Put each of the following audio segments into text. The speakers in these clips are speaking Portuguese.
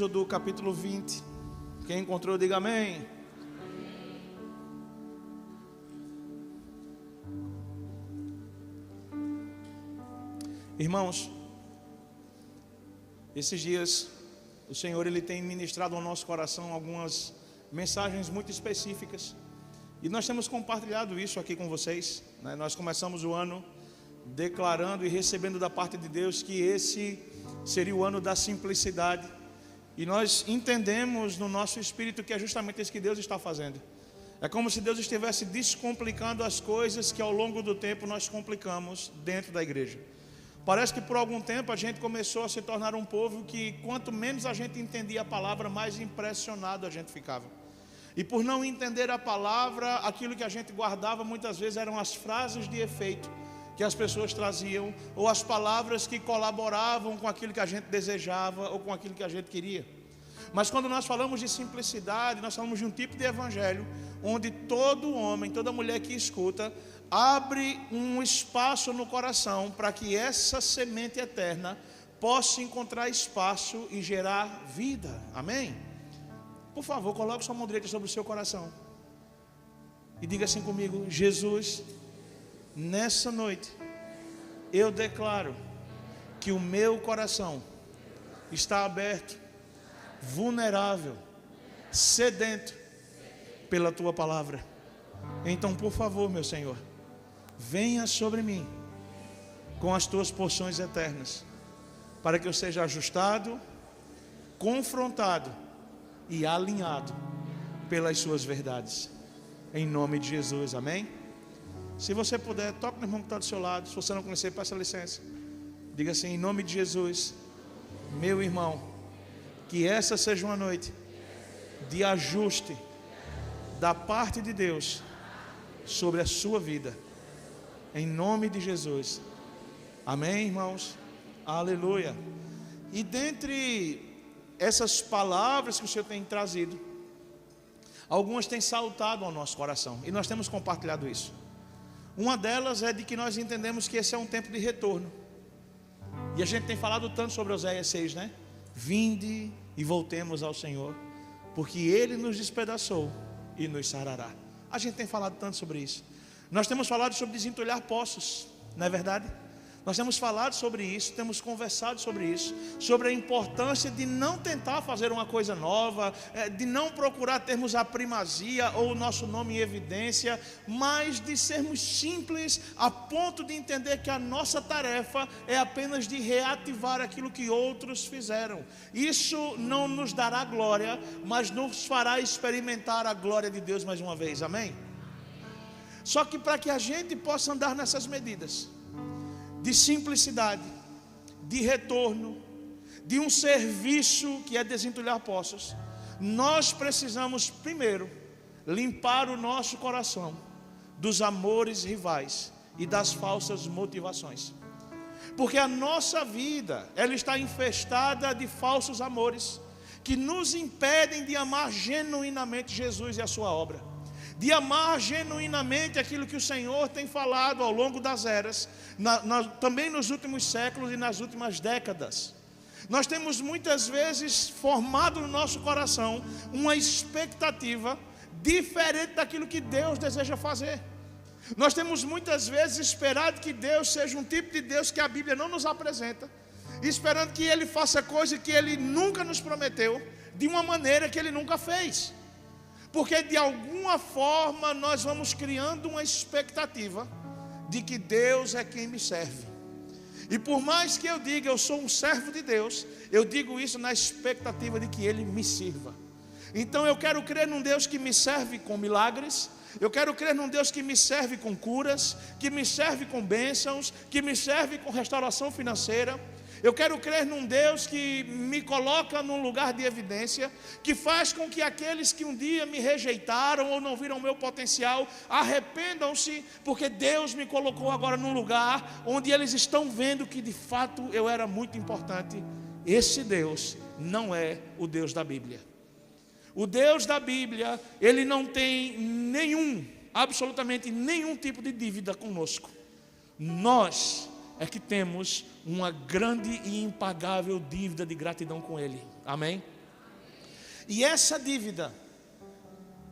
Êxodo capítulo 20. Quem encontrou, diga amém. Irmãos, esses dias o Senhor ele tem ministrado ao nosso coração algumas mensagens muito específicas e nós temos compartilhado isso aqui com vocês, né? Nós começamos o ano declarando e recebendo da parte de Deus que esse seria o ano da simplicidade, e nós entendemos no nosso espírito que é justamente isso que Deus está fazendo. É como se Deus estivesse descomplicando as coisas que ao longo do tempo nós complicamos dentro da igreja. Parece que por algum tempo a gente começou a se tornar um povo que quanto menos a gente entendia a palavra, mais impressionado a gente ficava. E por não entender a palavra, aquilo que a gente guardava muitas vezes eram as frases de efeito que as pessoas traziam, ou as palavras que colaboravam com aquilo que a gente desejava ou com aquilo que a gente queria. Mas quando nós falamos de simplicidade, nós falamos de um tipo de evangelho onde todo homem, toda mulher que escuta, abre um espaço no coração para que essa semente eterna possa encontrar espaço e gerar vida. Amém? Por favor, coloque sua mão direita sobre o seu coração e diga assim comigo: Jesus, nessa noite eu declaro que o meu coração está aberto, vulnerável, sedento pela tua palavra. Então, por favor, meu Senhor, venha sobre mim com as tuas porções eternas, para que eu seja ajustado, confrontado e alinhado pelas suas verdades, em nome de Jesus, amém? Se você puder, toque no irmão que está do seu lado. Se você não conhecer, peça licença. Diga assim: em nome de Jesus, meu irmão, que essa seja uma noite de ajuste da parte de Deus sobre a sua vida, em nome de Jesus, amém, irmãos? Aleluia. E dentre essas palavras que o Senhor tem trazido, algumas têm saltado ao nosso coração, e nós temos compartilhado isso. Uma delas é de que nós entendemos que esse é um tempo de retorno. E a gente tem falado tanto sobre Oséias 6, né? Vinde e voltemos ao Senhor, porque Ele nos despedaçou e nos sarará. A gente tem falado tanto sobre isso. Nós temos falado sobre desentulhar poços, não é verdade? Nós temos falado sobre isso, temos conversado sobre isso, sobre a importância de não tentar fazer uma coisa nova, de não procurar termos a primazia ou o nosso nome em evidência, mas de sermos simples a ponto de entender que a nossa tarefa é apenas de reativar aquilo que outros fizeram. Isso não nos dará glória, mas nos fará experimentar a glória de Deus mais uma vez, amém? Só que para que a gente possa andar nessas medidas de simplicidade, de retorno, de um serviço que é desentulhar poços, nós precisamos primeiro limpar o nosso coração dos amores rivais e das falsas motivações, porque a nossa vida, ela está infestada de falsos amores que nos impedem de amar genuinamente Jesus e a sua obra, de amar genuinamente aquilo que o Senhor tem falado ao longo das eras, também nos últimos séculos e nas últimas décadas. Nós temos muitas vezes formado no nosso coração uma expectativa diferente daquilo que Deus deseja fazer. Nós temos muitas vezes esperado que Deus seja um tipo de Deus que a Bíblia não nos apresenta, esperando que Ele faça coisa que Ele nunca nos prometeu, de uma maneira que Ele nunca fez. Porque de alguma forma nós vamos criando uma expectativa de que Deus é quem me serve. E por mais que eu diga eu sou um servo de Deus, eu digo isso na expectativa de que Ele me sirva. Então eu quero crer num Deus que me serve com milagres, eu quero crer num Deus que me serve com curas, que me serve com bênçãos, que me serve com restauração financeira. Eu quero crer num Deus que me coloca num lugar de evidência, que faz com que aqueles que um dia me rejeitaram ou não viram o meu potencial, arrependam-se, porque Deus me colocou agora num lugar onde eles estão vendo que de fato eu era muito importante. Esse Deus não é o Deus da Bíblia. O Deus da Bíblia, Ele não tem absolutamente nenhum tipo de dívida conosco. Nós é que temos uma grande e impagável dívida de gratidão com Ele, amém? E essa dívida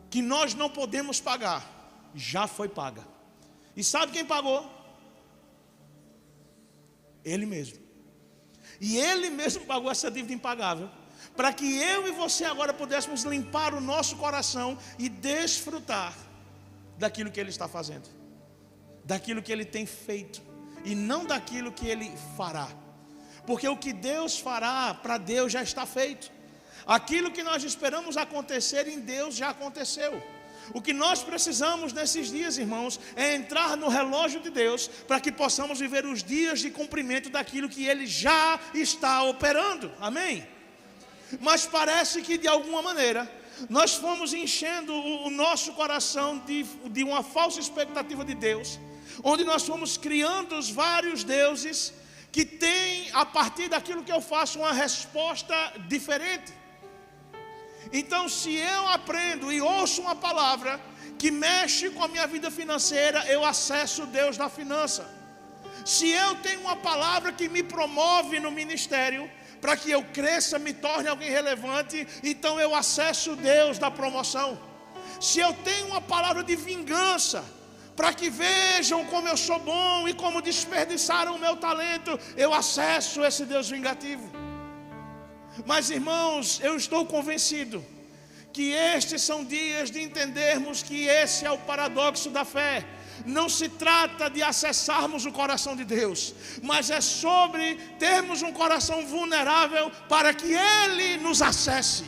que nós não podemos pagar, já foi paga. E sabe quem pagou? Ele mesmo. E Ele mesmo pagou essa dívida impagável, para que eu e você agora pudéssemos limpar o nosso coração e desfrutar daquilo que Ele está fazendo, daquilo que Ele tem feito, e não daquilo que Ele fará. Porque o que Deus fará, para Deus já está feito. Aquilo que nós esperamos acontecer em Deus já aconteceu. O que nós precisamos nesses dias, irmãos, é entrar no relógio de Deus, para que possamos viver os dias de cumprimento daquilo que Ele já está operando. Amém? Mas parece que de alguma maneira nós fomos enchendo o nosso coração de uma falsa expectativa de Deus, onde nós fomos criando os vários deuses que têm, a partir daquilo que eu faço, uma resposta diferente. Então, se eu aprendo e ouço uma palavra que mexe com a minha vida financeira, eu acesso Deus da finança. Se eu tenho uma palavra que me promove no ministério, para que eu cresça, me torne alguém relevante, então eu acesso Deus da promoção. Se eu tenho uma palavra de vingança, para que vejam como eu sou bom e como desperdiçaram o meu talento, eu acesso esse Deus vingativo. Mas, irmãos, eu estou convencido que estes são dias de entendermos que esse é o paradoxo da fé. Não se trata de acessarmos o coração de Deus, mas é sobre termos um coração vulnerável para que Ele nos acesse.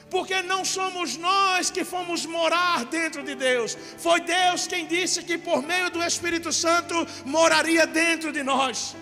Porque não somos nós que fomos morar dentro de Deus, foi Deus quem disse que por meio do Espírito Santo moraria dentro de nós.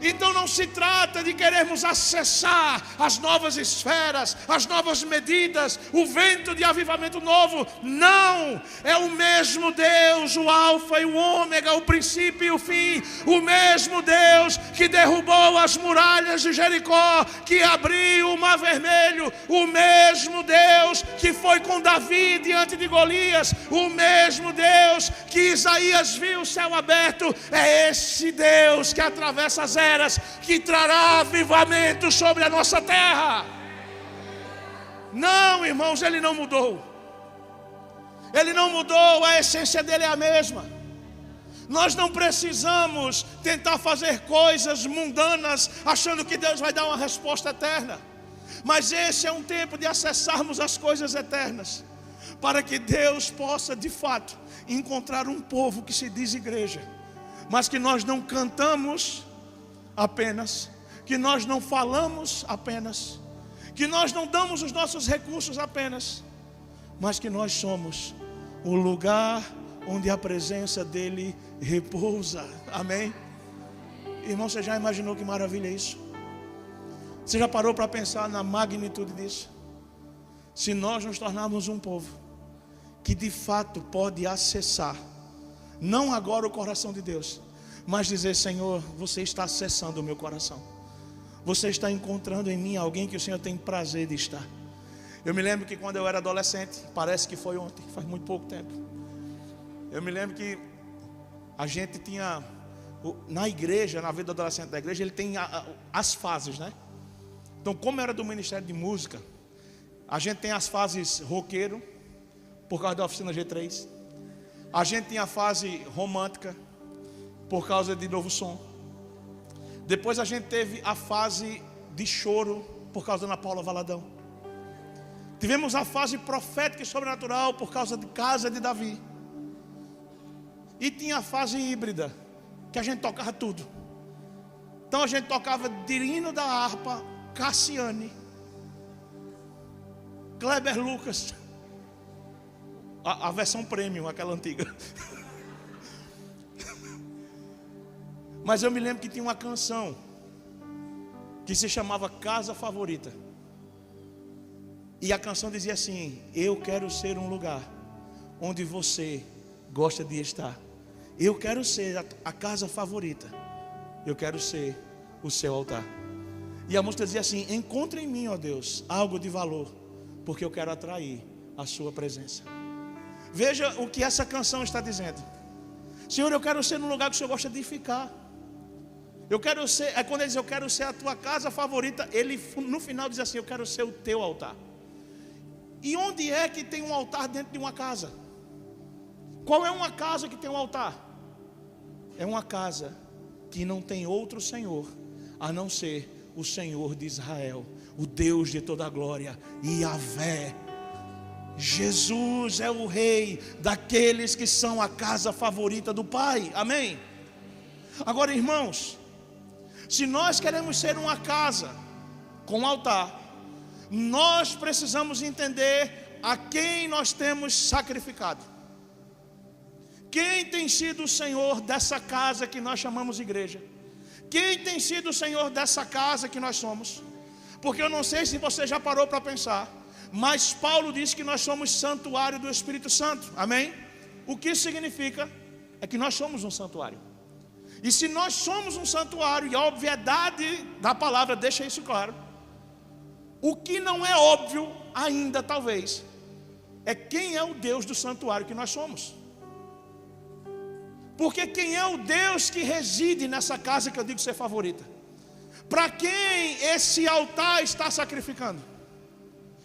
Então não se trata de querermos acessar as novas esferas, as novas medidas, o vento de avivamento novo. Não, é o mesmo Deus, o alfa e o ômega, o princípio e o fim. O mesmo Deus que derrubou as muralhas de Jericó, que abriu o mar vermelho. O mesmo Deus que foi com Davi diante de Golias. O mesmo Deus que Isaías viu o céu aberto. É esse Deus que atravessa as eras, que trará avivamento sobre a nossa terra. Não, irmãos, Ele não mudou. Ele não mudou, a essência dele é a mesma. Nós não precisamos tentar fazer coisas mundanas achando que Deus vai dar uma resposta eterna. Mas esse é um tempo de acessarmos as coisas eternas, para que Deus possa de fato encontrar um povo que se diz igreja, mas que nós não cantamos apenas, que nós não falamos apenas, que nós não damos os nossos recursos apenas, mas que nós somos o lugar onde a presença dele repousa. Amém? Irmão, você já imaginou que maravilha é isso? Você já parou para pensar na magnitude disso? Se nós nos tornarmos um povo que de fato pode acessar, não agora o coração de Deus, mas dizer: Senhor, você está acessando o meu coração, você está encontrando em mim alguém que o Senhor tem prazer de estar. Eu me lembro que quando eu era adolescente, parece que foi ontem, faz muito pouco tempo, eu me lembro que a gente tinha, na igreja, na vida do adolescente da igreja, ele tem as fases, né? Então, como era do ministério de música, a gente tem as fases roqueiro, por causa da oficina G3. A gente tem a fase romântica, por causa de Novo Som. Depois a gente teve a fase de choro, por causa da Ana Paula Valadão. Tivemos a fase profética e sobrenatural, por causa de Casa de Davi. E tinha a fase híbrida, que a gente tocava tudo. Então a gente tocava Dirino da harpa, Cassiane, Kleber Lucas, a versão premium, aquela antiga. Mas eu me lembro que tinha uma canção que se chamava Casa Favorita. E a canção dizia assim: eu quero ser um lugar onde você gosta de estar. Eu quero ser a casa favorita. Eu quero ser o seu altar. E a música dizia assim: encontre em mim, ó Deus, algo de valor, porque eu quero atrair a sua presença. Veja o que essa canção está dizendo: Senhor, eu quero ser num lugar que o Senhor gosta de ficar. Eu quero ser, é quando ele diz, eu quero ser a tua casa favorita, ele no final diz assim, eu quero ser o teu altar. E onde é que tem um altar dentro de uma casa? Qual é uma casa que tem um altar? É uma casa que não tem outro Senhor, a não ser o Senhor de Israel, o Deus de toda a glória, Yahvé. Jesus é o rei daqueles que são a casa favorita do Pai, amém? Agora, irmãos, se nós queremos ser uma casa com altar, nós precisamos entender a quem nós temos sacrificado. Quem tem sido o Senhor dessa casa que nós chamamos igreja? Quem tem sido o Senhor dessa casa que nós somos? Porque eu não sei se você já parou para pensar, mas Paulo diz que nós somos santuário do Espírito Santo, amém? O que significa é que nós somos um santuário. E se nós somos um santuário, e a obviedade da palavra deixa isso claro, o que não é óbvio ainda talvez, é quem é o Deus do santuário que nós somos. Porque quem é o Deus que reside nessa casa que eu digo ser favorita? Para quem esse altar está sacrificando?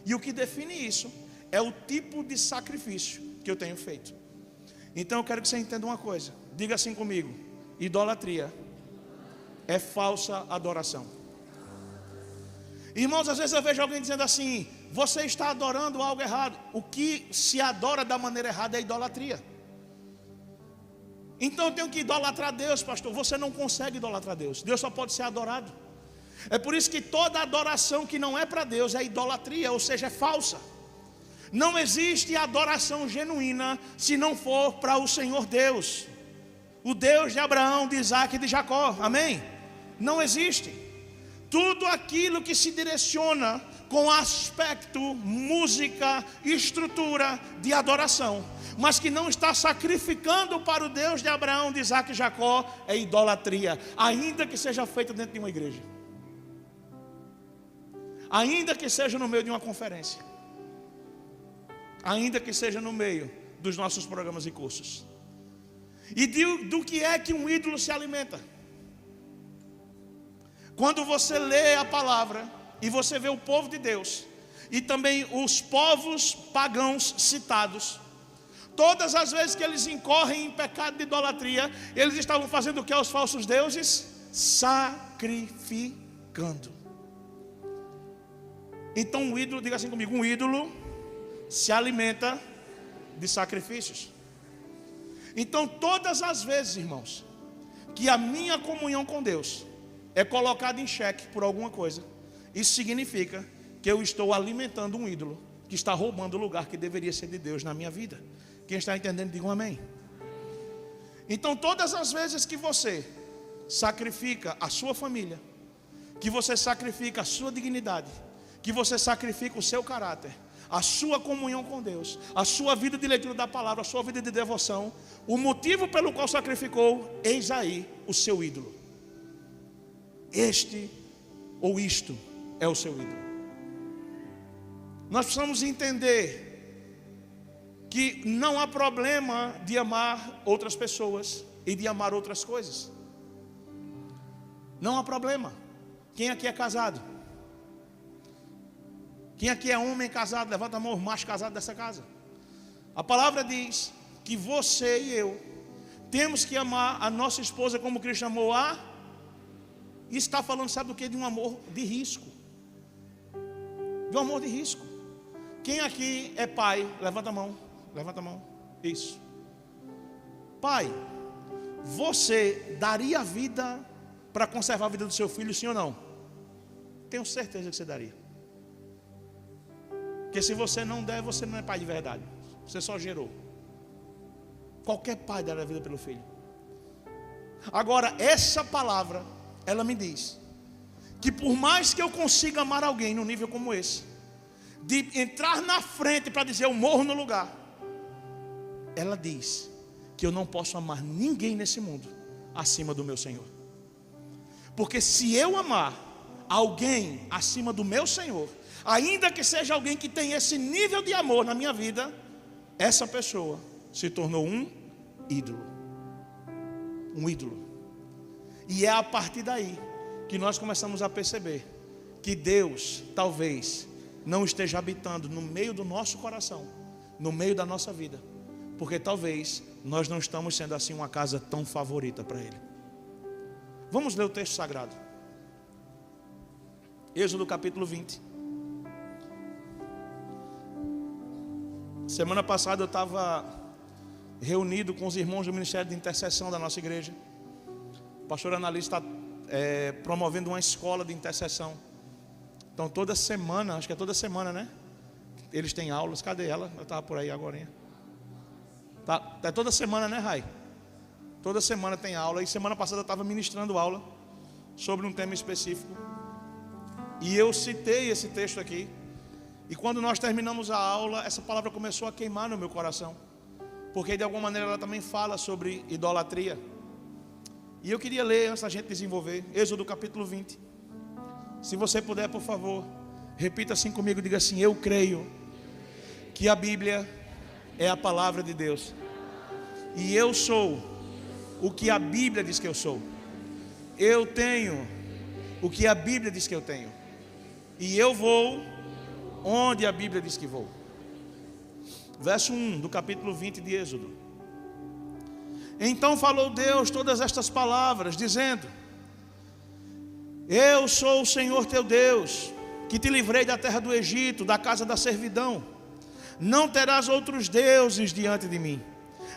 E o que define isso é o tipo de sacrifício que eu tenho feito. Então eu quero que você entenda uma coisa. Diga assim comigo: idolatria é falsa adoração. Irmãos, às vezes eu vejo alguém dizendo assim: você está adorando algo errado. O que se adora da maneira errada é idolatria. Então eu tenho que idolatrar Deus, pastor. Você não consegue idolatrar Deus. Deus só pode ser adorado. É por isso que toda adoração que não é para Deus é idolatria, ou seja, é falsa. Não existe adoração genuína se não for para o Senhor Deus, o Deus de Abraão, de Isaac e de Jacó, amém? Não existe. Tudo aquilo que se direciona com aspecto, música, estrutura de adoração, mas que não está sacrificando para o Deus de Abraão, de Isaac e Jacó, é idolatria, ainda que seja feita dentro de uma igreja, ainda que seja no meio de uma conferência, ainda que seja no meio dos nossos programas e cursos. E do que é que um ídolo se alimenta? Quando você lê a palavra e você vê o povo de Deus e também os povos pagãos citados, todas as vezes que eles incorrem em pecado de idolatria, eles estavam fazendo o que aos falsos deuses? Sacrificando. Então um ídolo, diga assim comigo, um ídolo se alimenta de sacrifícios. Então todas as vezes, irmãos, que a minha comunhão com Deus é colocada em xeque por alguma coisa, isso significa que eu estou alimentando um ídolo que está roubando o lugar que deveria ser de Deus na minha vida. Quem está entendendo, diga um amém. Então todas as vezes que você sacrifica a sua família, que você sacrifica a sua dignidade, que você sacrifica o seu caráter, a sua comunhão com Deus, a sua vida de leitura da palavra, a sua vida de devoção, o motivo pelo qual sacrificou, eis aí o seu ídolo. Este ou isto é o seu ídolo. Nós precisamos entender que não há problema de amar outras pessoas e de amar outras coisas. Não há problema. Quem aqui é casado? Quem aqui é homem casado? Levanta a mão, macho casado dessa casa. A palavra diz que você e eu temos que amar a nossa esposa como Cristo amou a. E está falando, sabe do que? De um amor de risco. De um amor de risco. Quem aqui é pai? Levanta a mão. Levanta a mão. Isso. Pai, você daria a vida para conservar a vida do seu filho, sim ou não? Tenho certeza que você daria. Porque se você não der, você não é pai de verdade. Você só gerou. Qualquer pai daria a vida pelo filho. Agora, essa palavra, ela me diz que por mais que eu consiga amar alguém num nível como esse, de entrar na frente para dizer eu morro no lugar, ela diz que eu não posso amar ninguém nesse mundo acima do meu Senhor. Porque se eu amar alguém acima do meu Senhor, ainda que seja alguém que tem esse nível de amor na minha vida, essa pessoa se tornou um ídolo. Um ídolo. E é a partir daí que nós começamos a perceber que Deus talvez não esteja habitando no meio do nosso coração, no meio da nossa vida, porque talvez nós não estamos sendo assim uma casa tão favorita para Ele. Vamos ler o texto sagrado. Êxodo capítulo 20. Semana passada eu estava reunido com os irmãos do Ministério de Intercessão da nossa igreja. O pastor Analista está promovendo uma escola de intercessão. Então toda semana, acho que é toda semana, né? Eles têm aulas. Cadê ela? Eu estava por aí agora. Tá, é toda semana, né, Rai? Toda semana tem aula. E semana passada eu estava ministrando aula sobre um tema específico. E eu citei esse texto aqui. E quando nós terminamos a aula, essa palavra começou a queimar no meu coração, porque de alguma maneira ela também fala sobre idolatria. E eu queria ler antes da gente desenvolver Êxodo capítulo 20. Se você puder, por favor, repita assim comigo, diga assim: eu creio que a Bíblia é a palavra de Deus, e eu sou o que a Bíblia diz que eu sou. Eu tenho o que a Bíblia diz que eu tenho, e eu vou onde a Bíblia diz que vou. Verso 1 do capítulo 20 de Êxodo. Então falou Deus todas estas palavras, dizendo: eu sou o Senhor teu Deus, que te livrei da terra do Egito, da casa da servidão. Não terás outros deuses diante de mim.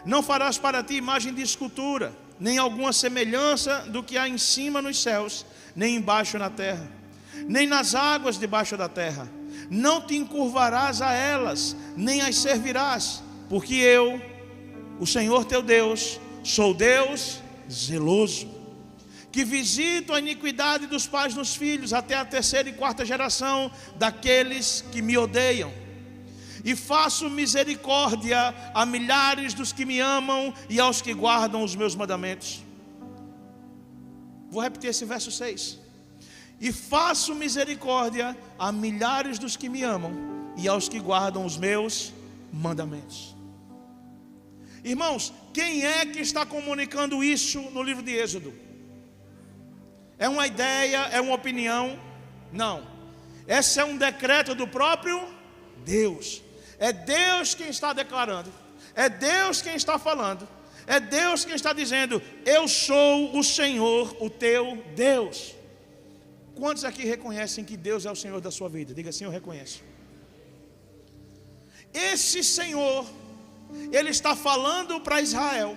Não farás para ti imagem de escultura, nem alguma semelhança do que há em cima nos céus, nem embaixo na terra, nem nas águas debaixo da terra. Não te encurvarás a elas, nem as servirás, porque eu, o Senhor teu Deus, sou Deus zeloso, que visito a iniquidade dos pais nos filhos, até a terceira e quarta geração daqueles que me odeiam, e faço misericórdia a milhares dos que me amam e aos que guardam os meus mandamentos. Vou repetir esse verso 6. E faço misericórdia a milhares dos que me amam e aos que guardam os meus mandamentos. Irmãos, quem é que está comunicando isso no livro de Êxodo? É uma ideia, é uma opinião? Não. Esse é um decreto do próprio Deus. É Deus quem está declarando, é Deus quem está falando, é Deus quem está dizendo: eu sou o Senhor, o teu Deus. Quantos aqui reconhecem que Deus é o Senhor da sua vida? Diga assim: eu reconheço. Esse Senhor, Ele está falando para Israel,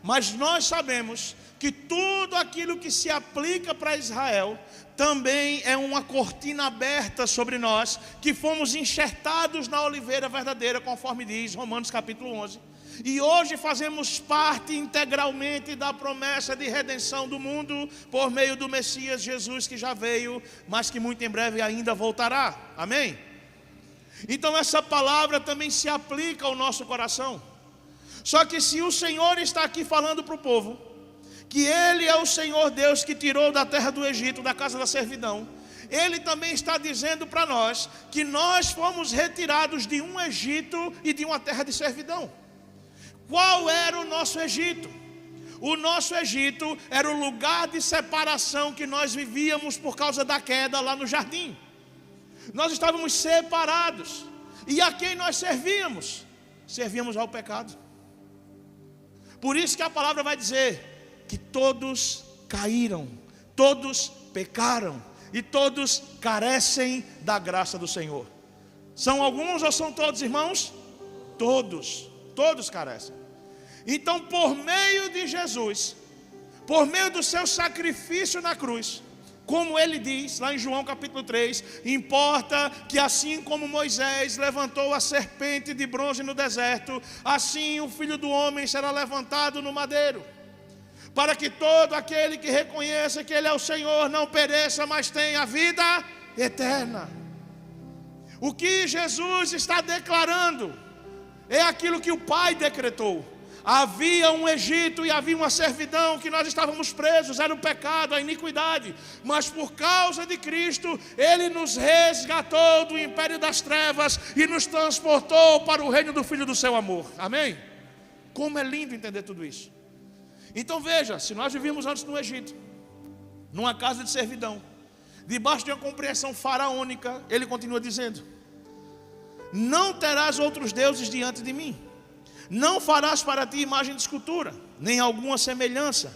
mas nós sabemos que tudo aquilo que se aplica para Israel também é uma cortina aberta sobre nós, que fomos enxertados na oliveira verdadeira, conforme diz Romanos capítulo 11. E hoje fazemos parte integralmente da promessa de redenção do mundo por meio do Messias Jesus, que já veio, mas que muito em breve ainda voltará. Amém? Então essa palavra também se aplica ao nosso coração. Só que se o Senhor está aqui falando para o povo que Ele é o Senhor Deus que tirou da terra do Egito, da casa da servidão, Ele também está dizendo para nós que nós fomos retirados de um Egito e de uma terra de servidão. Qual era o nosso Egito? O nosso Egito era o lugar de separação que nós vivíamos por causa da queda lá no jardim. Nós estávamos separados. E a quem nós servíamos? Servíamos ao pecado. Por isso que a palavra vai dizer que todos caíram, todos pecaram e todos carecem da graça do Senhor. São alguns ou são todos, irmãos? Todos carecem. Então, por meio de Jesus, por meio do seu sacrifício na cruz, como ele diz lá em João capítulo 3, importa que assim como Moisés levantou a serpente de bronze no deserto, assim o Filho do Homem será levantado no madeiro, para que todo aquele que reconheça que Ele é o Senhor não pereça, mas tenha a vida eterna. O que Jesus está declarando é aquilo que o Pai decretou. Havia um Egito e havia uma servidão que nós estávamos presos, era o pecado, a iniquidade. Mas por causa de Cristo, Ele nos resgatou do império das trevas e nos transportou para o reino do Filho do seu amor. Amém? Como é lindo entender tudo isso. Então veja, se nós vivíamos antes no Egito, numa casa de servidão, debaixo de uma compreensão faraônica, ele continua dizendo: não terás outros deuses diante de mim, não farás para ti imagem de escultura, nem alguma semelhança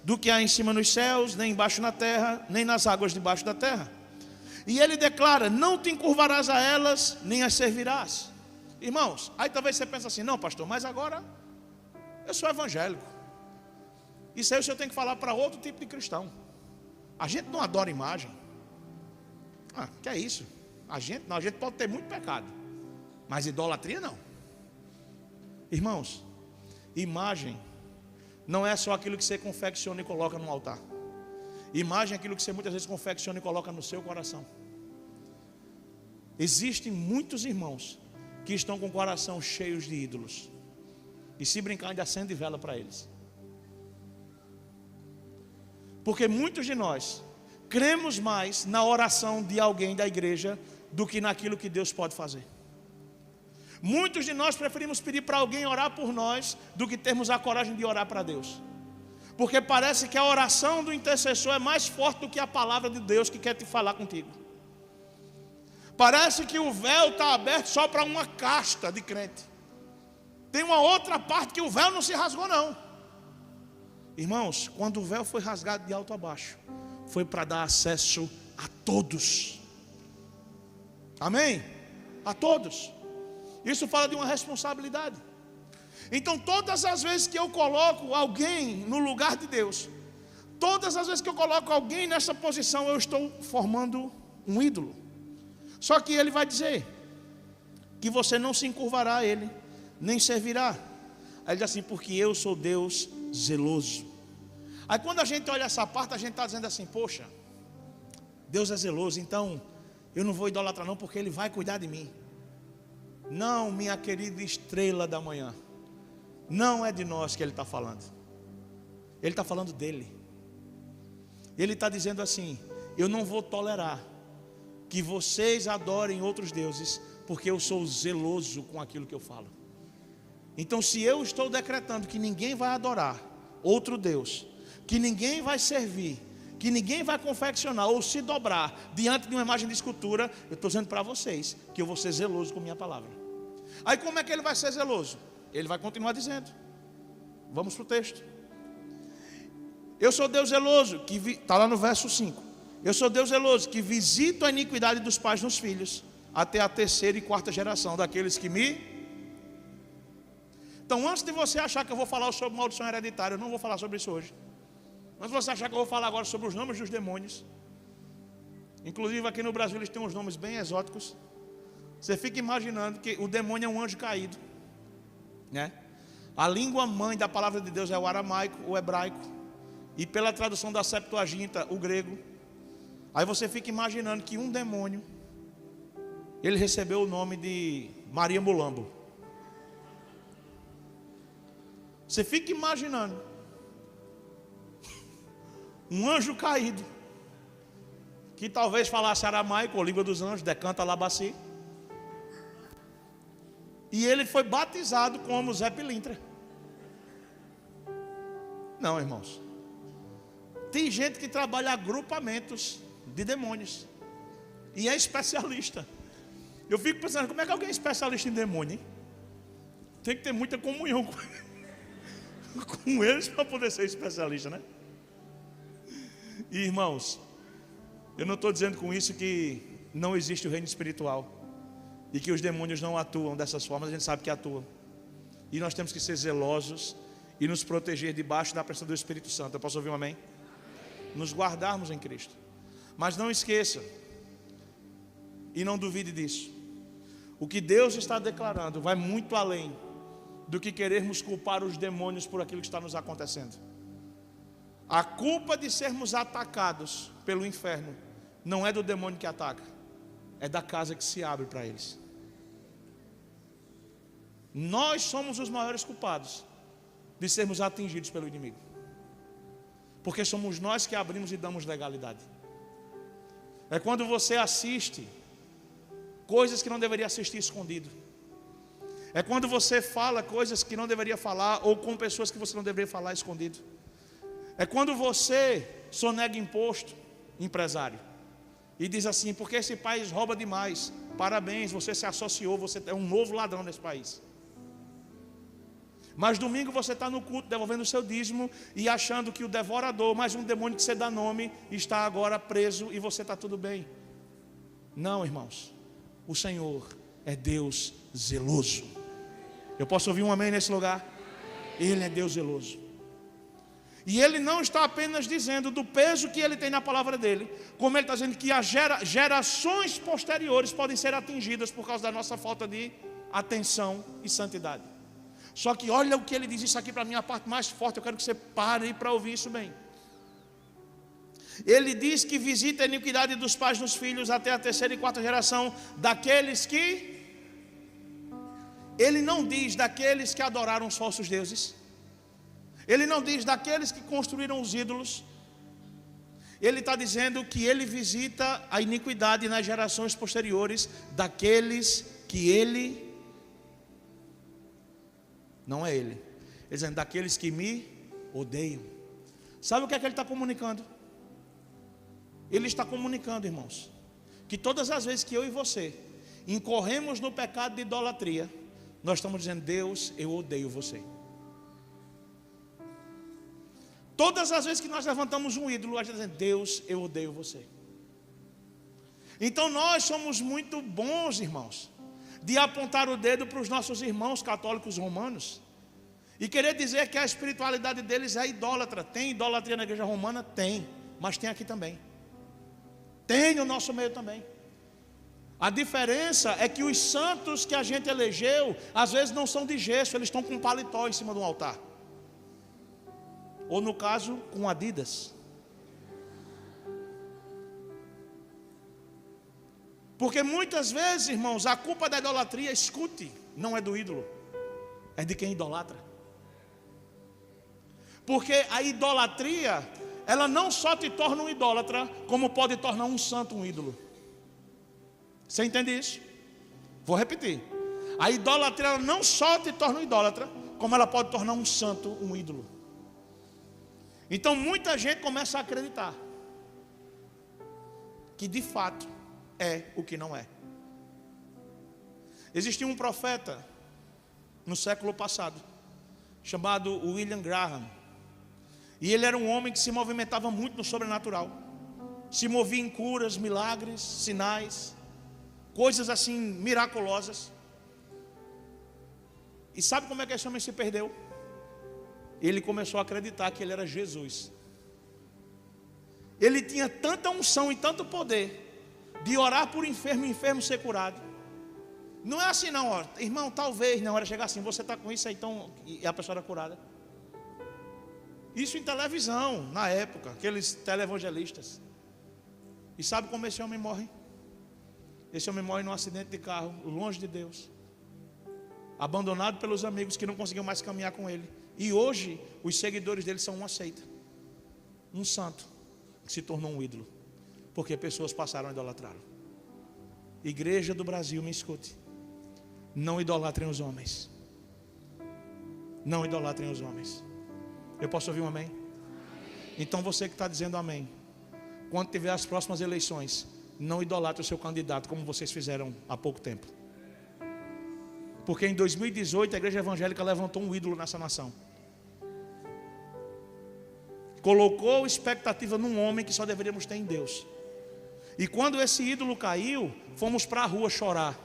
do que há em cima nos céus, nem embaixo na terra, nem nas águas debaixo da terra. E ele declara: não te encurvarás a elas, nem as servirás. Irmãos, aí talvez você pense assim: não, pastor, mas agora eu sou evangélico, isso aí o senhor tem que falar para outro tipo de cristão. A gente não adora imagem. Que é isso? A gente pode ter muito pecado, mas idolatria não. Irmãos, imagem não é só aquilo que você confecciona e coloca no altar. Imagem é aquilo que você muitas vezes confecciona e coloca no seu coração. Existem muitos irmãos que estão com o coração cheios de ídolos, e se brincar ainda acende vela para eles. Porque muitos de nós cremos mais na oração de alguém da igreja do que naquilo que Deus pode fazer. Muitos de nós preferimos pedir para alguém orar por nós do que termos a coragem de orar para Deus. Porque parece que a oração do intercessor é mais forte do que a palavra de Deus que quer te falar contigo. Parece que o véu está aberto só para uma casta de crente. Tem uma outra parte que o véu não se rasgou não. Irmãos, quando o véu foi rasgado de alto a baixo, foi para dar acesso a todos. Amém? A todos. Isso fala de uma responsabilidade. Então todas as vezes que eu coloco alguém no lugar de Deus, todas as vezes que eu coloco alguém nessa posição, eu estou formando um ídolo. Só que ele vai dizer que você não se encurvará a ele, nem servirá. Aí ele diz assim: porque eu sou Deus zeloso. Aí quando a gente olha essa parte, a gente está dizendo assim: poxa, Deus é zeloso, então eu não vou idolatrar não, porque Ele vai cuidar de mim. Não, minha querida estrela da manhã, não é de nós que Ele está falando. Ele está falando dEle. Ele está dizendo assim: eu não vou tolerar que vocês adorem outros deuses, porque eu sou zeloso com aquilo que eu falo. Então se eu estou decretando que ninguém vai adorar outro Deus, que ninguém vai servir, que ninguém vai confeccionar ou se dobrar diante de uma imagem de escultura, eu estou dizendo para vocês que eu vou ser zeloso com minha palavra. Aí como é que ele vai ser zeloso? Ele vai continuar dizendo. Vamos para o texto. Eu sou Deus zeloso, que está lá no verso 5. Eu sou Deus zeloso, que visito a iniquidade dos pais nos filhos, até a terceira e quarta geração daqueles que me... Então antes de você achar que eu vou falar sobre maldição hereditária, eu não vou falar sobre isso hoje. Mas você achar que eu vou falar agora sobre os nomes dos demônios. Inclusive aqui no Brasil eles têm uns nomes bem exóticos. Você fica imaginando que o demônio é um anjo caído, né? A língua mãe da palavra de Deus é o aramaico, o hebraico, e pela tradução da Septuaginta, o grego. Aí você fica imaginando que um demônio, ele recebeu o nome de Maria Mulambo. Você fica imaginando um anjo caído, que talvez falasse aramaico, ou língua dos anjos, decanta labaci, e ele foi batizado como Zé Pilintra. Não, irmãos, tem gente que trabalha agrupamentos de demônios e é especialista. Eu fico pensando, como é que alguém é especialista em demônio, hein? Tem que ter muita comunhão com eles para poder ser especialista, né? E irmãos, eu não estou dizendo com isso que não existe o reino espiritual e que os demônios não atuam dessas formas. A gente sabe que atuam, e nós temos que ser zelosos e nos proteger debaixo da pressão do Espírito Santo. Eu posso ouvir um amém? Nos guardarmos em Cristo. Mas não esqueça e não duvide disso: o que Deus está declarando vai muito além do que querermos culpar os demônios por aquilo que está nos acontecendo. A culpa de sermos atacados pelo inferno não é do demônio que ataca, é da casa que se abre para eles. Nós somos os maiores culpados de sermos atingidos pelo inimigo, porque somos nós que abrimos e damos legalidade. É quando você assiste coisas que não deveria assistir escondido. É quando você fala coisas que não deveria falar, ou com pessoas que você não deveria falar escondido. É quando você sonega imposto, empresário. E diz assim: porque esse país rouba demais. Parabéns, você se associou, você é um novo ladrão nesse país. Mas domingo você está no culto devolvendo o seu dízimo e achando que o devorador, mais um demônio que você dá nome, está agora preso e você está tudo bem. Não, irmãos, o Senhor é Deus zeloso. Eu posso ouvir um amém nesse lugar? Ele é Deus zeloso. E Ele não está apenas dizendo do peso que Ele tem na palavra dEle, como Ele está dizendo que as gerações posteriores podem ser atingidas por causa da nossa falta de atenção e santidade. Só que olha o que Ele diz, isso aqui para mim é a parte mais forte, eu quero que você pare para ouvir isso bem. Ele diz que visita a iniquidade dos pais nos filhos até a terceira e quarta geração daqueles que... Ele não diz daqueles que adoraram os falsos deuses. Ele não diz daqueles que construíram os ídolos. Ele está dizendo que Ele visita a iniquidade nas gerações posteriores daqueles que Ele... Não é Ele. Ele está dizendo daqueles que me odeiam. Sabe o que é que Ele está comunicando? Ele está comunicando, irmãos, que todas as vezes que eu e você incorremos no pecado de idolatria, nós estamos dizendo: Deus, eu odeio você. Todas as vezes que nós levantamos um ídolo, nós estamos dizendo: Deus, eu odeio você. Então nós somos muito bons, irmãos, de apontar o dedo para os nossos irmãos católicos romanos e querer dizer que a espiritualidade deles é idólatra. Tem idolatria na igreja romana? Tem, mas tem aqui também. Tem no nosso meio também. A diferença é que os santos que a gente elegeu, às vezes não são de gesso, eles estão com um paletó em cima do altar. Ou no caso, com Adidas. Porque muitas vezes, irmãos, a culpa da idolatria, escute, não é do ídolo, é de quem idolatra. Porque a idolatria, ela não só te torna um idólatra, como pode tornar um santo um ídolo. Você entende isso? Vou repetir. A idolatria, ela não só te torna um idólatra, como ela pode tornar um santo um ídolo. Então muita gente começa a acreditar que de fato é o que não é. Existia um profeta no século passado, chamado William Graham. E ele era um homem que se movimentava muito no sobrenatural. Se movia em curas, milagres, sinais, coisas assim miraculosas. E sabe como é que esse homem se perdeu? Ele começou a acreditar que ele era Jesus. Ele tinha tanta unção e tanto poder de orar por enfermo e enfermo ser curado. Não é assim não, ó, irmão, talvez não, era chegar assim: você está com isso aí, então, e a pessoa era curada. Isso em televisão, na época, aqueles televangelistas. E sabe como esse homem morre? Esse homem morre num acidente de carro, longe de Deus, abandonado pelos amigos que não conseguiam mais caminhar com ele. E hoje, os seguidores dele são uma seita, um santo que se tornou um ídolo, porque pessoas passaram a idolatrá-lo. Igreja do Brasil, me escute: não idolatrem os homens. Não idolatrem os homens. Eu posso ouvir um amém? Então você que está dizendo amém, quando tiver as próximas eleições, não idolatre o seu candidato como vocês fizeram há pouco tempo. Porque em 2018 a igreja evangélica levantou um ídolo nessa nação. Colocou expectativa num homem que só deveríamos ter em Deus. E quando esse ídolo caiu, fomos para a rua chorar.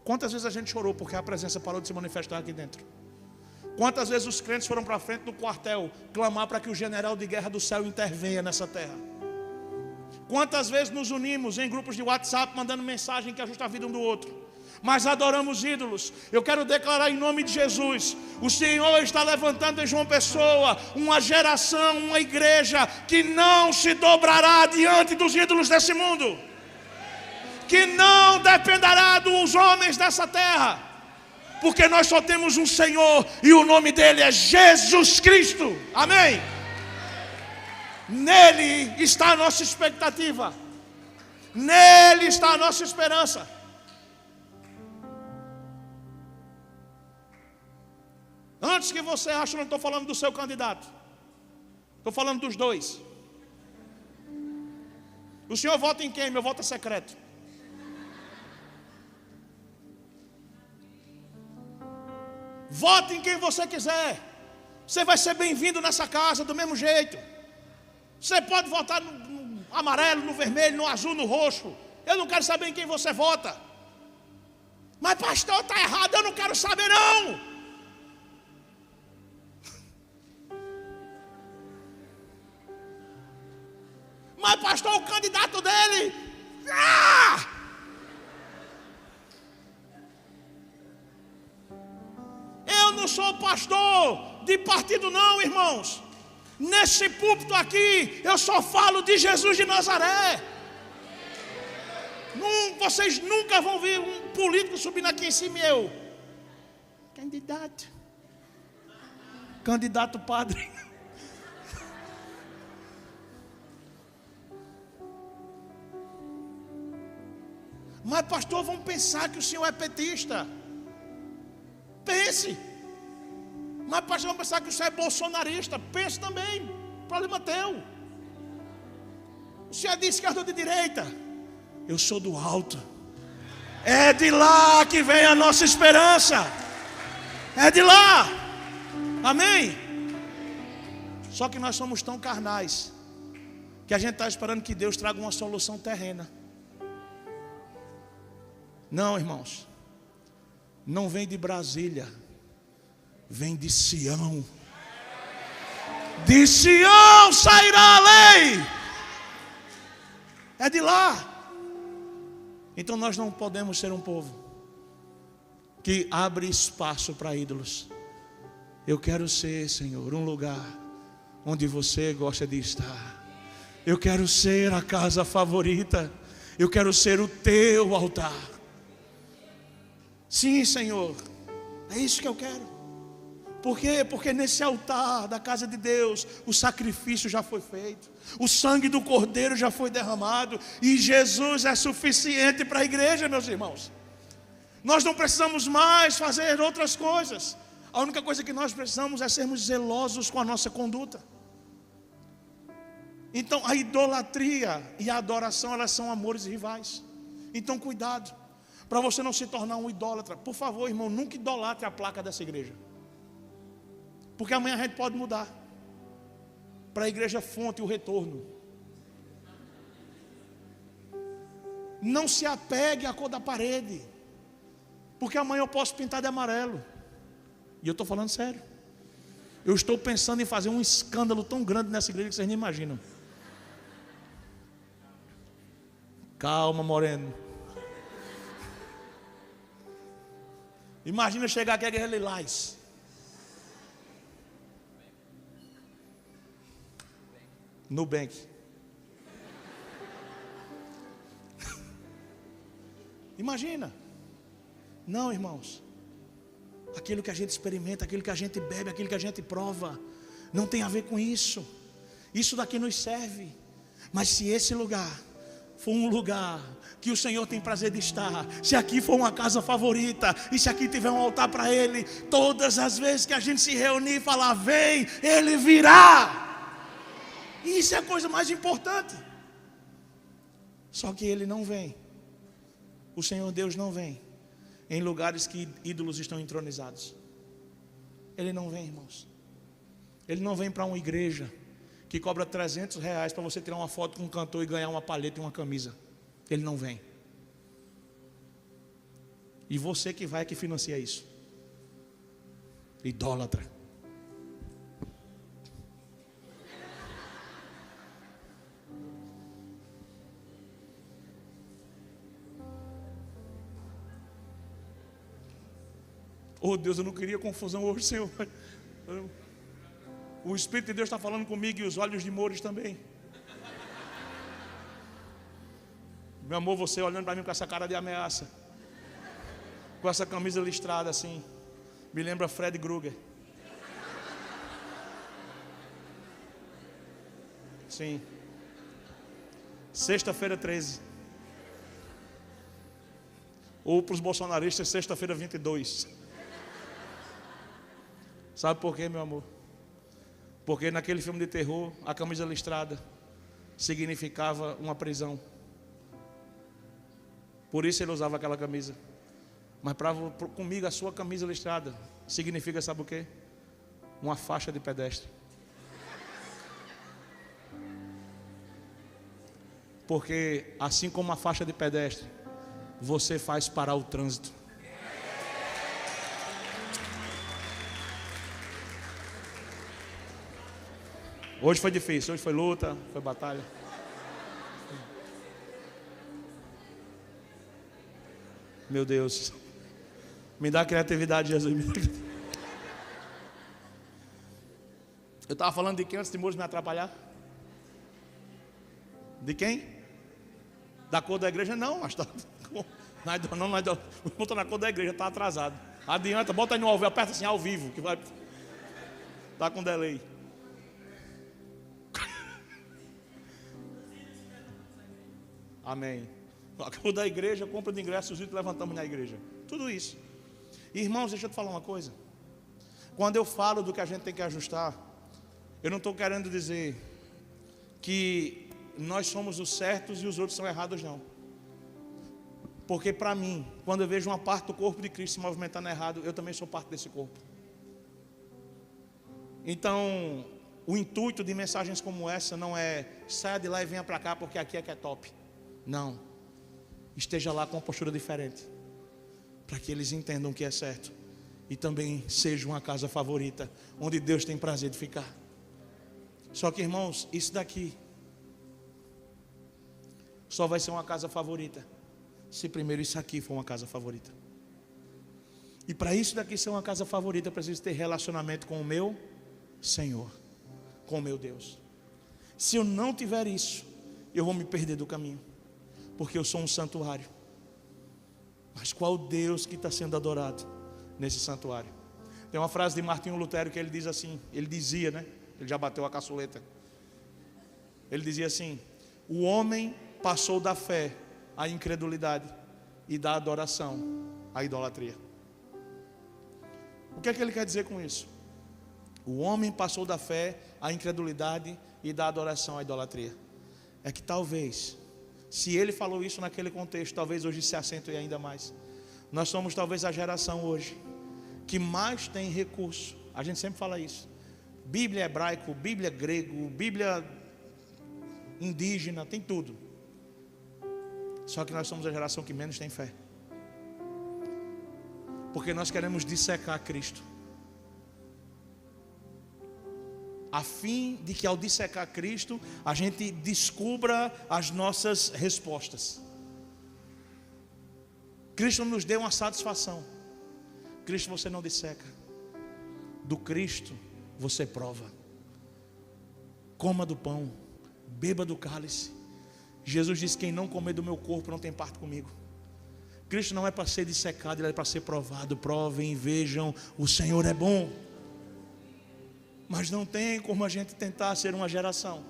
Quantas vezes a gente chorou porque a presença parou de se manifestar aqui dentro? Quantas vezes os crentes foram para a frente do quartel clamar para que o general de guerra do céu intervenha nessa terra? Quantas vezes nos unimos em grupos de WhatsApp mandando mensagem que ajusta a vida um do outro? Mas adoramos ídolos. Eu quero declarar em nome de Jesus: o Senhor está levantando em João Pessoa uma geração, uma igreja que não se dobrará diante dos ídolos desse mundo, que não dependerá dos homens dessa terra, porque nós só temos um Senhor e o nome dele é Jesus Cristo. Amém? Nele está a nossa expectativa, nele está a nossa esperança. Antes que você ache, eu não estou falando do seu candidato, Estou falando dos dois. O senhor vota em quem? Meu voto é secreto. Vote em quem você quiser. Você vai ser bem-vindo nessa casa do mesmo jeito. Você pode votar no amarelo, no vermelho, no azul, no roxo. Eu não quero saber em quem você vota. Mas pastor, está errado, eu não quero saber não. Mas pastor, o candidato dele. Eu não sou pastor de partido não, irmãos. Nesse púlpito aqui, eu só falo de Jesus de Nazaré. Vocês nunca vão ver um político subindo aqui em cima e eu. Candidato padre. Mas pastor, vamos pensar que o senhor é petista. Pense. Mas pastor, vamos pensar que o senhor é bolsonarista. Pense também. Problema teu. O senhor é de esquerda ou de direita? Eu sou do alto. É de lá que vem a nossa esperança. É de lá. Amém? Só que nós somos tão carnais que a gente está esperando que Deus traga uma solução terrena. Não, irmãos. Não vem de Brasília. Vem de Sião. De Sião sairá a lei. É de lá. Então nós não podemos ser um povo que abre espaço para ídolos. Eu quero ser, Senhor, um lugar onde você gosta de estar. Eu quero ser a casa favorita. Eu quero ser o teu altar. Sim, Senhor, é isso que eu quero. Por quê? Porque nesse altar da casa de Deus, o sacrifício já foi feito, o sangue do Cordeiro já foi derramado, e Jesus é suficiente para a igreja, meus irmãos. Nós não precisamos mais fazer outras coisas. A única coisa que nós precisamos é sermos zelosos com a nossa conduta. Então a idolatria e a adoração, elas são amores rivais. Então cuidado, para você não se tornar um idólatra. Por favor, irmão, nunca idolatre a placa dessa igreja. Porque amanhã a gente pode mudar para a igreja Fonte, o Retorno. Não se apegue à cor da parede, porque amanhã eu posso pintar de amarelo. E eu estou falando sério. Eu estou pensando em fazer um escândalo tão grande nessa igreja que vocês nem imaginam. Calma, Moreno. Imagina chegar aqui a igreja Lilás. Nubank. Imagina. Não, irmãos. Aquilo que a gente experimenta, aquilo que a gente bebe, aquilo que a gente prova, não tem a ver com isso. Isso daqui nos serve. Mas se esse lugar for um lugar que o Senhor tem prazer de estar, se aqui for uma casa favorita, e se aqui tiver um altar para Ele, todas as vezes que a gente se reunir e falar, vem, Ele virá. E isso é a coisa mais importante. Só que Ele não vem. O Senhor Deus não vem em lugares que ídolos estão entronizados. Ele não vem, irmãos. Ele não vem para uma igreja que cobra R$300 para você tirar uma foto com um cantor e ganhar uma palheta e uma camisa. Ele não vem. E você que vai, que financia isso. Idólatra. Oh Deus, eu não queria confusão hoje, Senhor. O Espírito de Deus está falando comigo e os olhos de Mores também. Meu amor, você olhando para mim com essa cara de ameaça, com essa camisa listrada assim, me lembra Fred Krueger. Sim. Sexta-feira 13. Ou para os bolsonaristas, sexta-feira 22. Sabe por quê, meu amor? Porque naquele filme de terror, a camisa listrada significava uma prisão. Por isso ele usava aquela camisa. Mas comigo, a sua camisa listrada significa, sabe o quê? Uma faixa de pedestre. Porque assim como a faixa de pedestre, você faz parar o trânsito. Hoje foi difícil, hoje foi luta, foi batalha. Meu Deus, me dá criatividade, Jesus. Eu estava falando de quem antes de Moura me atrapalhar? De quem? Da cor da igreja? Não, mas está. Não, bota na cor da igreja, está atrasado. Adianta, bota aí no ao vivo, aperta assim ao vivo, que vai. Está com delay. Amém. A cor da igreja, compra de ingressos e levantamos na igreja. Tudo isso. Irmãos, deixa eu te falar uma coisa. Quando eu falo do que a gente tem que ajustar, eu não estou querendo dizer que nós somos os certos e os outros são errados, não. Porque para mim, quando eu vejo uma parte do corpo de Cristo se movimentando errado, eu também sou parte desse corpo. Então, o intuito de mensagens como essa não é saia de lá e venha para cá porque aqui é que é top. Não. Esteja lá com uma postura diferente, para que eles entendam o que é certo e também seja uma casa favorita, onde Deus tem prazer de ficar. Só que, irmãos, isso daqui só vai ser uma casa favorita se primeiro isso aqui for uma casa favorita. E para isso daqui ser uma casa favorita, eu preciso ter relacionamento com o meu Senhor, com o meu Deus. Se eu não tiver isso, eu vou me perder do caminho, porque eu sou um santuário. Mas qual Deus que está sendo adorado nesse santuário? Tem uma frase de Martinho Lutero que ele diz assim, ele dizia, né? Ele já bateu a caçuleta. Ele dizia assim: o homem passou da fé à incredulidade e da adoração à idolatria. O que é que ele quer dizer com isso? O homem passou da fé à incredulidade e da adoração à idolatria. É que talvez, se ele falou isso naquele contexto, talvez hoje se acentue ainda mais. Nós somos talvez a geração hoje que mais tem recurso. A gente sempre fala isso. Bíblia hebraico, Bíblia grego, Bíblia indígena, tem tudo. Só que nós somos a geração que menos tem fé. Porque nós queremos dissecar Cristo, a fim de que ao dissecar Cristo a gente descubra as nossas respostas. Cristo nos deu uma satisfação. Cristo você não disseca. Do Cristo você prova. Coma do pão, beba do cálice. Jesus disse: quem não comer do meu corpo não tem parte comigo. Cristo não é para ser dissecado, ele é para ser provado. Provem, vejam, o Senhor é bom. Mas não tem como a gente tentar ser uma geração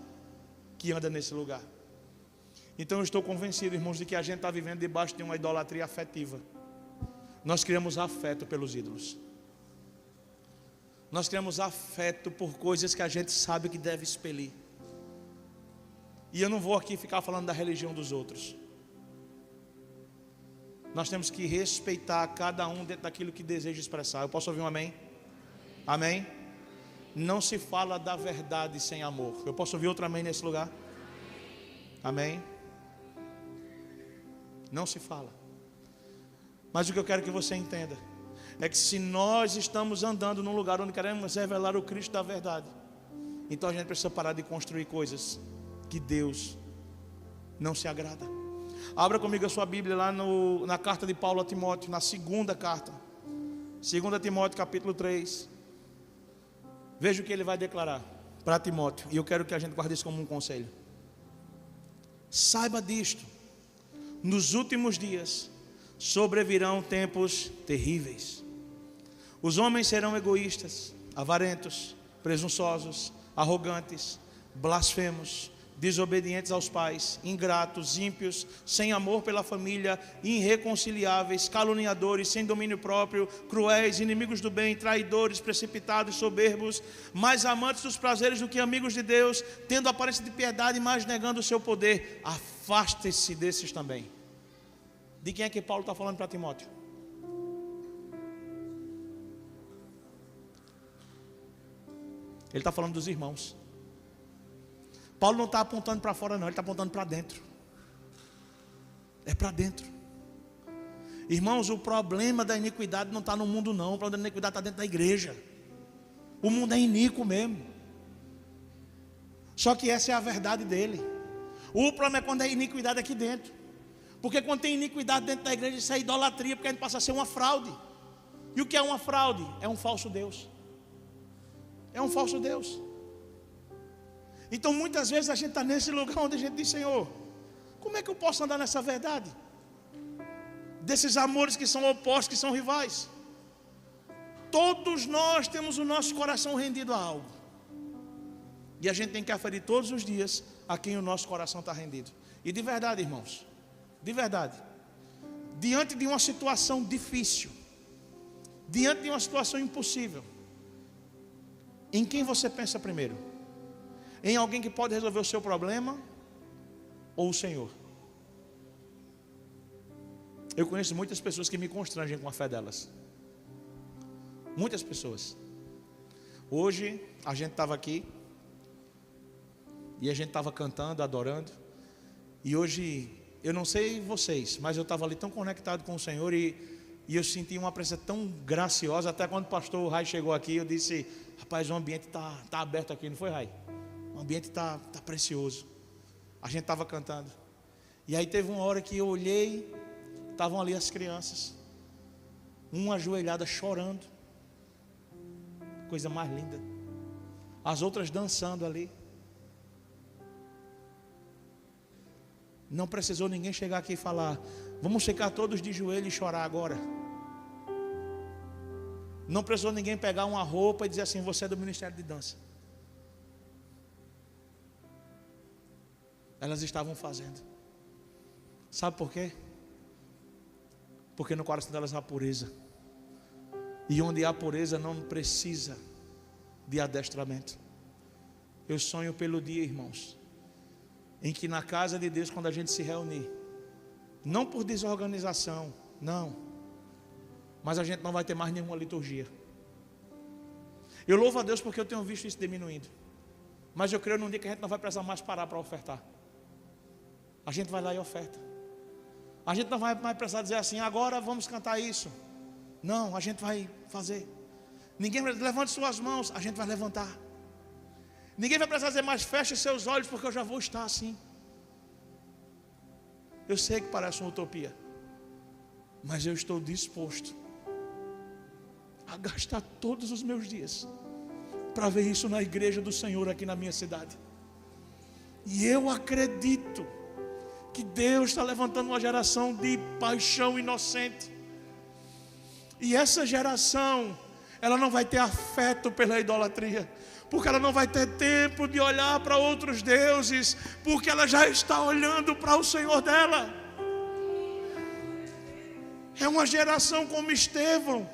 que anda nesse lugar. Então eu estou convencido, irmãos, de que a gente está vivendo debaixo de uma idolatria afetiva. Nós criamos afeto pelos ídolos. Nós criamos afeto por coisas que a gente sabe que deve expelir. E eu não vou aqui ficar falando da religião dos outros. Nós temos que respeitar cada um dentro daquilo que deseja expressar. Eu posso ouvir um amém? Amém? Não se fala da verdade sem amor. Eu posso ouvir outro amém nesse lugar? Amém? Não se fala. Mas o que eu quero que você entenda é que se nós estamos andando num lugar onde queremos revelar o Cristo da verdade, então a gente precisa parar de construir coisas que Deus não se agrada. Abra comigo a sua Bíblia lá na carta de Paulo a Timóteo, na segunda carta, 2 Timóteo capítulo 3. Veja o que ele vai declarar para Timóteo, e eu quero que a gente guarde isso como um conselho. Saiba disto: nos últimos dias sobrevirão tempos terríveis. Os homens serão egoístas, avarentos, presunçosos, arrogantes, blasfemos, desobedientes aos pais, ingratos, ímpios, sem amor pela família, irreconciliáveis, caluniadores, sem domínio próprio, cruéis, inimigos do bem, traidores, precipitados, soberbos, mais amantes dos prazeres do que amigos de Deus, tendo aparência de piedade, mas negando o seu poder. Afaste-se desses também. De quem é que Paulo está falando para Timóteo? Ele está falando dos irmãos. Paulo não está apontando para fora não, ele está apontando para dentro. É para dentro. Irmãos, o problema da iniquidade não está no mundo não, o problema da iniquidade está dentro da igreja. O mundo é iníquo mesmo. Só que essa é a verdade dele. O problema é quando é iniquidade aqui dentro. Porque quando tem iniquidade dentro da igreja, isso é idolatria, porque a gente passa a ser uma fraude. E o que é uma fraude? É um falso Deus. É um falso Deus. Então muitas vezes a gente está nesse lugar onde a gente diz: Senhor, como é que eu posso andar nessa verdade? Desses amores que são opostos, que são rivais. Todos nós temos o nosso coração rendido a algo. E a gente tem que aferir todos os dias a quem o nosso coração está rendido. E de verdade, irmãos, de verdade, diante de uma situação difícil, diante de uma situação impossível, em quem você pensa primeiro? Em alguém que pode resolver o seu problema ou o Senhor? Eu conheço muitas pessoas que me constrangem com a fé delas. Muitas pessoas. Hoje a gente estava aqui e a gente estava cantando, adorando. E hoje, eu não sei vocês, mas eu estava ali tão conectado com o Senhor e eu senti uma presença tão graciosa. Até quando o pastor Rai chegou aqui, eu disse: rapaz, o ambiente está aberto aqui, não foi, Rai? O ambiente está precioso. A gente estava cantando. E aí teve uma hora que eu olhei, estavam ali as crianças, uma ajoelhada chorando, coisa mais linda. As outras dançando ali. Não precisou ninguém chegar aqui e falar: vamos ficar todos de joelho e chorar agora. Não precisou ninguém pegar uma roupa e dizer assim: você é do Ministério de Dança. Elas estavam fazendo. Sabe por quê? Porque no coração delas há pureza. E onde há pureza não precisa de adestramento. Eu sonho pelo dia, irmãos, em que na casa de Deus, quando a gente se reunir, não por desorganização, não, mas a gente não vai ter mais nenhuma liturgia. Eu louvo a Deus porque eu tenho visto isso diminuindo. Mas eu creio num dia que a gente não vai precisar mais parar para ofertar. A gente vai lá e oferta. A gente não vai mais precisar dizer assim: agora vamos cantar isso. Não, a gente vai fazer. Ninguém vai levante suas mãos, a gente vai levantar. Ninguém vai precisar dizer mais: feche seus olhos, porque eu já vou estar assim. Eu sei que parece uma utopia, mas eu estou disposto a gastar todos os meus dias para ver isso na igreja do Senhor aqui na minha cidade. E eu acredito que Deus está levantando uma geração de paixão inocente. E essa geração, ela não vai ter afeto pela idolatria, porque ela não vai ter tempo de olhar para outros deuses, porque ela já está olhando para o Senhor dela. É uma geração como Estevão,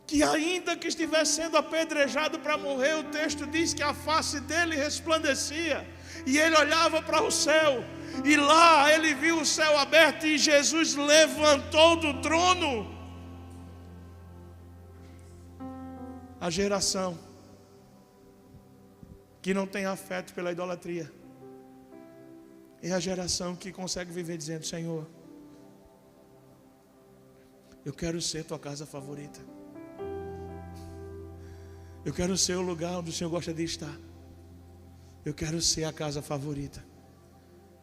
que ainda que estivesse sendo apedrejado para morrer, o texto diz que a face dele resplandecia, e ele olhava para o céu, e lá ele viu o céu aberto, e Jesus levantou do trono. A geração que não tem afeto pela idolatria é a geração que consegue viver dizendo: Senhor, eu quero ser tua casa favorita. Eu quero ser o lugar onde o Senhor gosta de estar. Eu quero ser a casa favorita.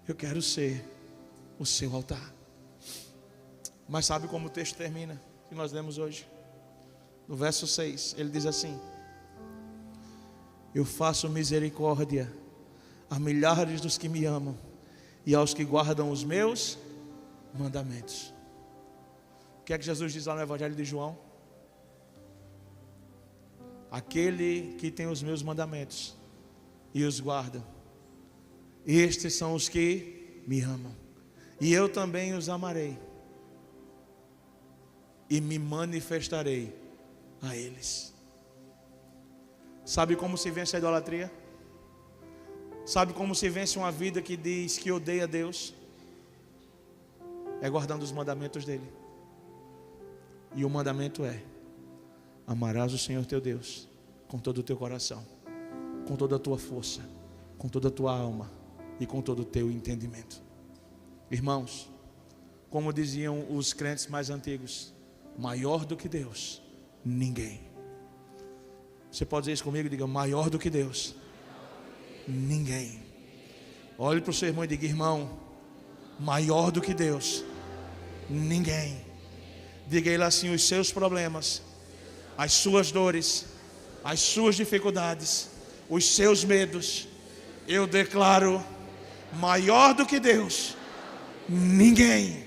Eu quero ser o seu altar. Mas sabe como o texto termina, que nós lemos hoje? No verso 6, ele diz assim: eu faço misericórdia a milhares dos que me amam e aos que guardam os meus mandamentos. O que é que Jesus diz lá no Evangelho de João? Aquele que tem os meus mandamentos e os guarda, Estes são os que me amam, e eu também os amarei, e me manifestarei a eles. Sabe como se vence a idolatria? Sabe como se vence uma vida que diz que odeia Deus? É guardando os mandamentos dele. E o mandamento é: amarás o Senhor teu Deus com todo o teu coração, com toda a tua força, com toda a tua alma e com todo o teu entendimento. Irmãos, como diziam os crentes mais antigos, maior do que Deus, ninguém. Você pode dizer isso comigo? Diga: maior do que Deus, ninguém. Olhe para o seu irmão e diga: irmão, maior do que Deus, ninguém. Diga a ele assim: os seus problemas, as suas dores, as suas dificuldades, os seus medos, eu declaro: maior do que Deus, ninguém.